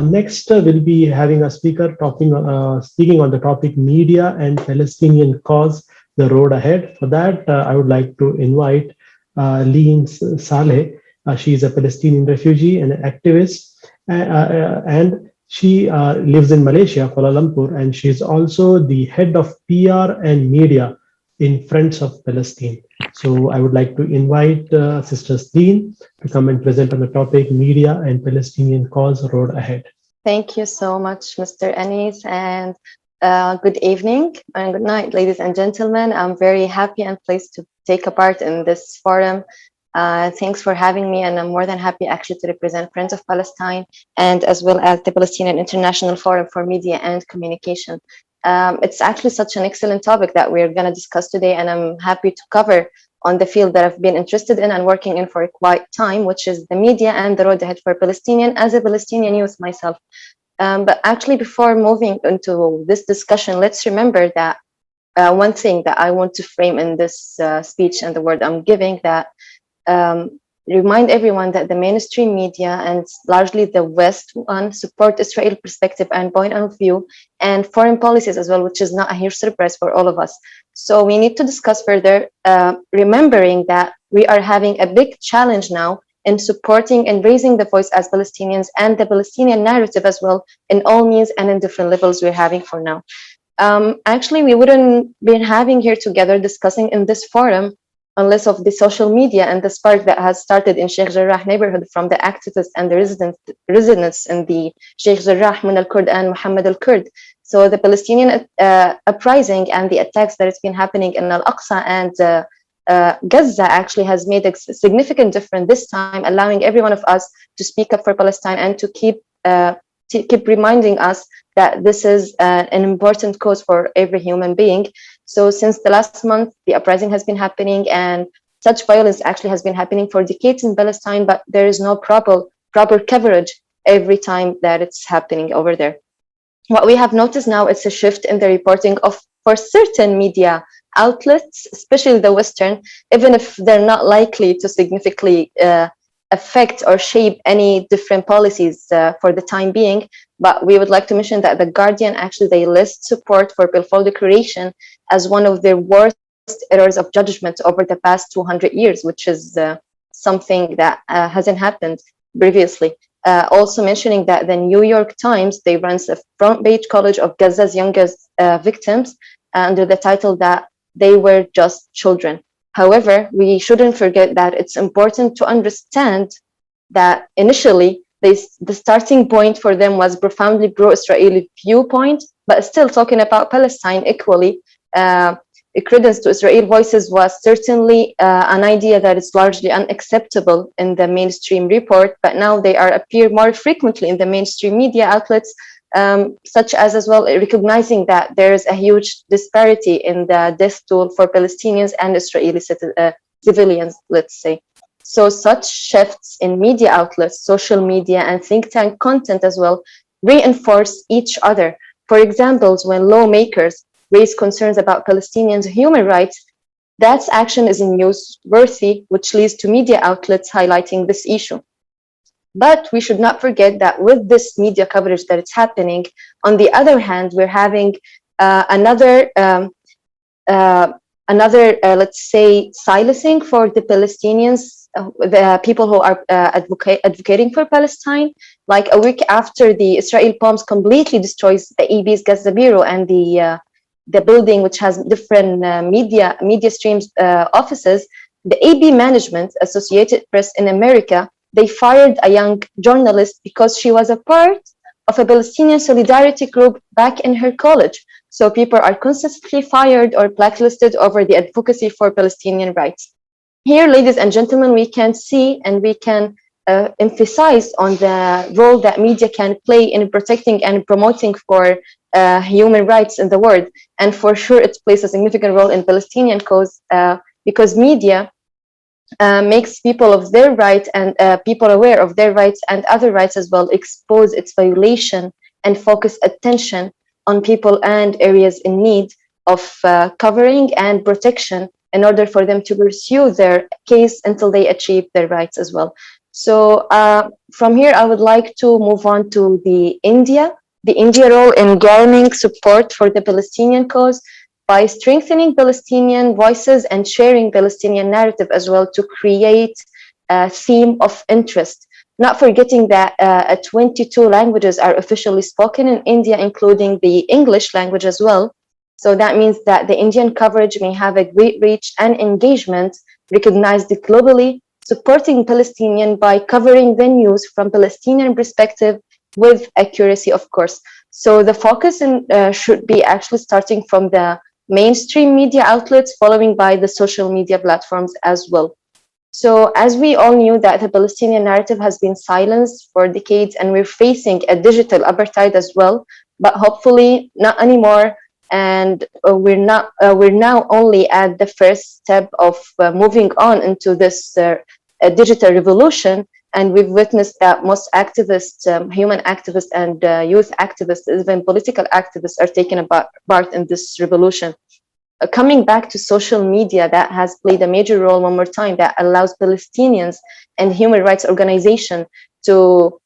Next, we'll be having a speaker speaking on the topic media and Palestinian cause, the road ahead. For that, I would like to invite Leen Saleh. She is a Palestinian refugee and an activist, and she lives in Malaysia, Kuala Lumpur, and she is also the head of PR and media in Friends of Palestine. So I would like to invite Sister Steen to come and present on the topic media and Palestinian cause road ahead. Thank you so much, Mr. Anis, and good evening and good night, ladies and gentlemen. I'm very happy and pleased to take a part in this forum. Thanks for having me, and I'm more than happy actually to represent Friends of Palestine and as well as the Palestinian International Forum for Media and Communication. It's actually such an excellent topic that we're going to discuss today, and I'm happy to cover on the field that I've been interested in and working in for quite time, which is the media and the road ahead for Palestinian as a Palestinian youth myself. But actually, before moving into this discussion, let's remember that one thing that I want to frame in this speech and the word I'm giving, that remind everyone that the mainstream media and largely the West one support Israel perspective and point of view and foreign policies as well, which is not a huge surprise for all of us. So we need to discuss further, remembering that we are having a big challenge now in supporting and raising the voice as Palestinians and the Palestinian narrative as well in all means and in different levels we're having for now. Actually, we wouldn't be having here together discussing in this forum unless of the social media and the spark that has started in Sheikh Jarrah neighborhood from the activists and the residents in the Sheikh Jarrah, Min al-Kurd and Muhammad al-Kurd. So the Palestinian uprising and the attacks that has been happening in Al-Aqsa and Gaza actually has made a significant difference this time, allowing every one of us to speak up for Palestine and to keep reminding us that this is an important cause for every human being. So since the last month, the uprising has been happening, and such violence actually has been happening for decades in Palestine, but there is no proper coverage every time that it's happening over there. What we have noticed now is a shift in the reporting for certain media outlets, especially the Western, even if they're not likely to significantly affect or shape any different policies for the time being. But we would like to mention that The Guardian, actually, they list support for Balfour Declaration as one of their worst errors of judgment over the past 200 years, which is something that hasn't happened previously. Also mentioning that the New York Times, they runs a front page coverage of Gaza's youngest victims under the title that they were just children. However, we shouldn't forget that it's important to understand that initially the starting point for them was profoundly pro-Israeli viewpoint, but still talking about Palestine equally. Credence to Israel voices was certainly an idea that is largely unacceptable in the mainstream report, but now they appear more frequently in the mainstream media outlets, such as well recognizing that there is a huge disparity in the death toll for Palestinians and Israeli civilians, let's say. So such shifts in media outlets, social media, and think tank content as well reinforce each other. For example, when lawmakers raise concerns about Palestinians' human rights, that action is newsworthy, which leads to media outlets highlighting this issue. But we should not forget that with this media coverage that is happening, on the other hand, we're having another, let's say, silencing for the Palestinians, the people who are advocating for Palestine. Like a week after the Israel bombs completely destroys the EB's Gaza Bureau and the building which has different media streams offices, the AB management, Associated Press in America, they fired a young journalist because she was a part of a Palestinian solidarity group back in her college. So people are consistently fired or blacklisted over the advocacy for Palestinian rights. Here, ladies and gentlemen, we can see and we can emphasize on the role that media can play in protecting and promoting for human rights in the world. And for sure, it plays a significant role in Palestinian cause because media makes people of their rights and people aware of their rights and other rights as well, expose its violation and focus attention on people and areas in need of covering and protection in order for them to pursue their case until they achieve their rights as well. So from here, I would like to move on to the India role in garnering support for the Palestinian cause by strengthening Palestinian voices and sharing Palestinian narrative as well to create a theme of interest. Not forgetting that 22 languages are officially spoken in India, including the English language as well. So that means that the Indian coverage may have a great reach and engagement recognized globally, supporting Palestinian by covering the news from Palestinian perspective with accuracy, of course. So the focus should be actually starting from the mainstream media outlets, following by the social media platforms as well. So as we all knew that the Palestinian narrative has been silenced for decades and we're facing a digital apartheid as well, but hopefully not anymore. And we're now only at the first step of moving on into this digital revolution. And we've witnessed that most activists, human activists and youth activists, even political activists are taking part in this revolution. Coming back to social media, that has played a major role one more time, that allows Palestinians and human rights organizations to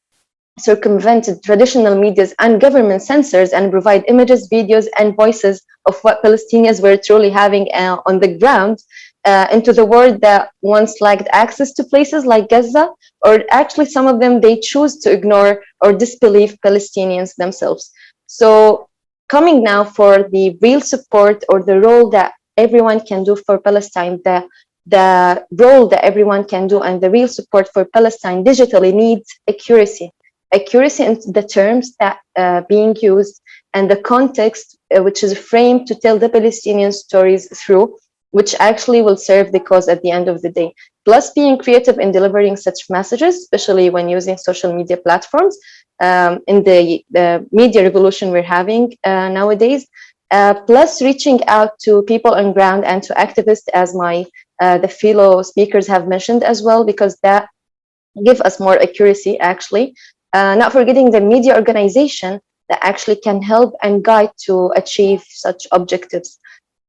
circumvent traditional medias and government censors and provide images, videos, and voices of what Palestinians were truly having on the ground into the world that once lacked access to places like Gaza, or actually some of them, they choose to ignore or disbelieve Palestinians themselves. So coming now for the real support or the role that everyone can do for Palestine, the role that everyone can do and the real support for Palestine digitally needs accuracy in the terms that being used and the context which is framed to tell the Palestinian stories through, which actually will serve the cause at the end of the day. Plus being creative in delivering such messages, especially when using social media platforms in the media revolution we're having nowadays. Plus reaching out to people on ground and to activists, as the fellow speakers have mentioned as well, because that give us more accuracy actually. Not forgetting the media organization that actually can help and guide to achieve such objectives.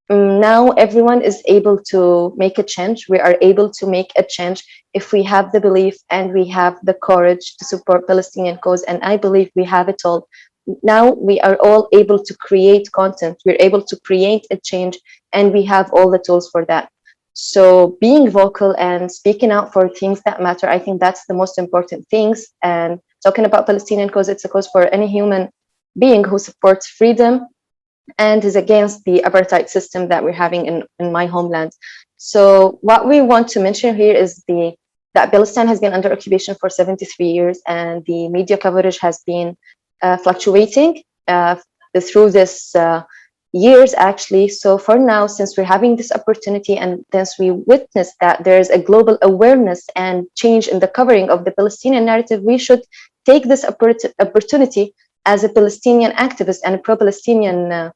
Now everyone is able to make a change. We are able to make a change if we have the belief and we have the courage to support Palestinian cause. And I believe we have it all. Now we are all able to create content. We're able to create a change, and we have all the tools for that. So being vocal and speaking out for things that matter, I think that's the most important things. And talking about Palestinian cause, it's a cause for any human being who supports freedom and is against the apartheid system that we're having in my homeland. So what we want to mention here is that Palestine has been under occupation for 73 years, and the media coverage has been fluctuating through this years actually. So for now, since we're having this opportunity and since we witnessed that there is a global awareness and change in the covering of the Palestinian narrative, we should take this opportunity as a Palestinian activist and pro-Palestinian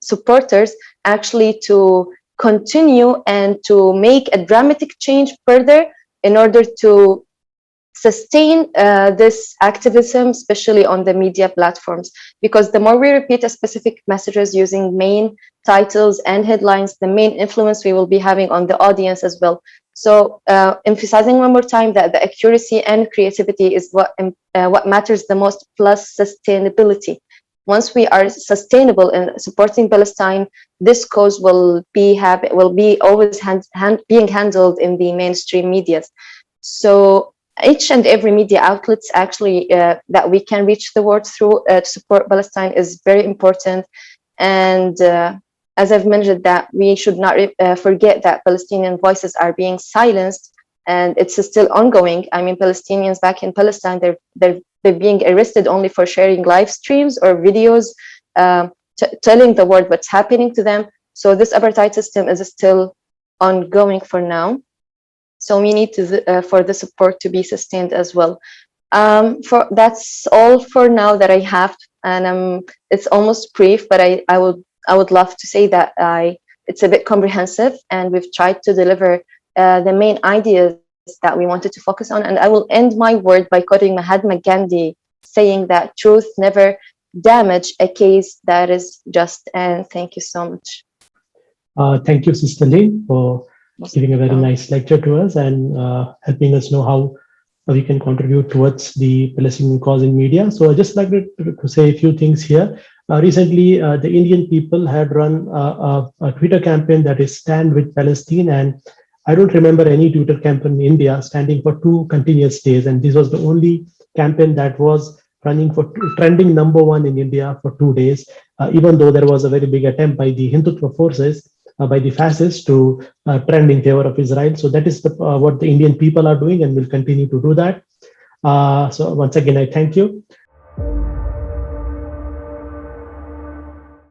supporters actually to continue and to make a dramatic change further in order to sustain this activism, especially on the media platforms. Because the more we repeat a specific messages using main titles and headlines, the main influence we will be having on the audience as well. So emphasizing one more time that the accuracy and creativity is what matters the most, plus sustainability. Once we are sustainable in supporting Palestine, this cause will be always being handled in the mainstream medias. So each and every media outlets actually that we can reach the world through to support Palestine is very important. And as I've mentioned, that we should not forget that Palestinian voices are being silenced, and it's still ongoing. I mean, Palestinians back in Palestine, they're being arrested only for sharing live streams or videos telling the world what's happening to them. So this apartheid system is still ongoing for now. So we need to for the support to be sustained as well. That's all for now that I have, and it's almost brief, but I would love to say that it's a bit comprehensive, and we've tried to deliver the main ideas that we wanted to focus on. And I will end my word by quoting Mahatma Gandhi, saying that truth never damage a case that is just. And thank you so much. Thank you, Sister Lee, for giving a very nice lecture to us and helping us know how we can contribute towards the Palestinian cause in media. So I just like to say a few things here. Recently, the Indian people had run a Twitter campaign that is Stand with Palestine, and I don't remember any Twitter campaign in India standing for 2 continuous days, and this was the only campaign that was running for trending number one in India for 2 days, even though there was a very big attempt by the Hindutva forces, by the fascists to trend in favor of Israel. So that is what the Indian people are doing and will continue to do that. So once again, I thank you.